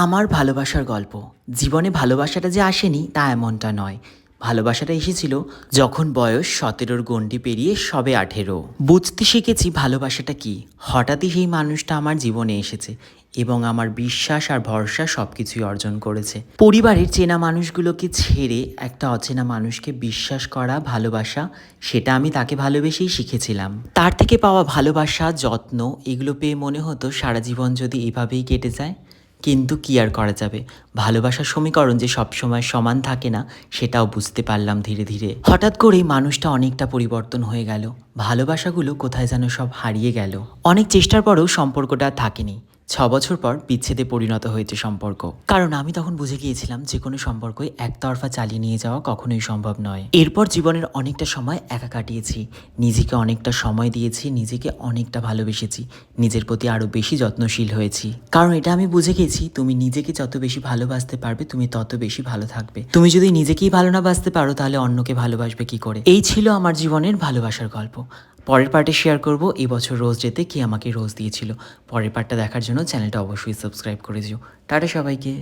আমার ভালোবাসার গল্প। জীবনে ভালোবাসাটা যে আসেনি তা এমনটা নয়। ভালোবাসাটা এসেছিল যখন বয়স ১৭-র গণ্ডি পেরিয়ে সবে ১৮। বুঝতে শিখেছি ভালোবাসাটা কি। হঠাৎই সেই মানুষটা আমার জীবনে এসেছে এবং আমার বিশ্বাস আর ভরসা সব কিছুই অর্জন করেছে। পরিবারের চেনা মানুষগুলোকে ছেড়ে একটা অচেনা মানুষকে বিশ্বাস করা, ভালোবাসা, সেটা আমি তাকে ভালোবেসেই শিখেছিলাম। তার থেকে পাওয়া ভালোবাসা, যত্ন, এগুলো পেয়ে মনে হতো সারা জীবন যদি এভাবেই কেটে যায়। কিন্তু কি আর করা যাবে, ভালোবাসার সমীকরণ যে সবসময় সমান থাকে না সেটাও বুঝতে পারলাম ধীরে ধীরে। হঠাৎ করেই মানুষটা অনেকটা পরিবর্তন হয়ে গেল, ভালোবাসাগুলো কোথায় যেন সব হারিয়ে গেল। অনেক চেষ্টার পরেও সম্পর্কটা আর থাকেনি। ৬ বছর পর বিচ্ছেদে পরিণত হয়েছে সম্পর্ক। কারণ আমি তখন বুঝে গিয়েছিলাম যে কোনো সম্পর্কই একতরফা চালিয়ে নিয়ে যাওয়া কখনোই সম্ভব নয়। এরপর জীবনের অনেকটা সময় একা কাটিয়েছি, নিজেকে অনেকটা সময় দিয়েছি, নিজেকে অনেকটা ভালোবেসেছি, নিজের প্রতি আরও বেশি যত্নশীল হয়েছি। কারণ এটা আমি বুঝে গেছি, তুমি নিজেকে যত বেশি ভালোবাসতে পারবে তুমি তত বেশি ভালো থাকবে। তুমি যদি নিজেকেই ভালো না বাসতে পারো তাহলে অন্যকে ভালোবাসবে কি করে। এই ছিল আমার জীবনের ভালোবাসার গল্প। পরের পার্টে শেয়ার করব এবছর রোজ ডেতে কে আমাকে রোজ দিয়েছিল। পরের পার্টটা দেখার জন্য চ্যানেলটা অবশ্যই সাবস্ক্রাইব করে দিও। টাটা সবাইকে।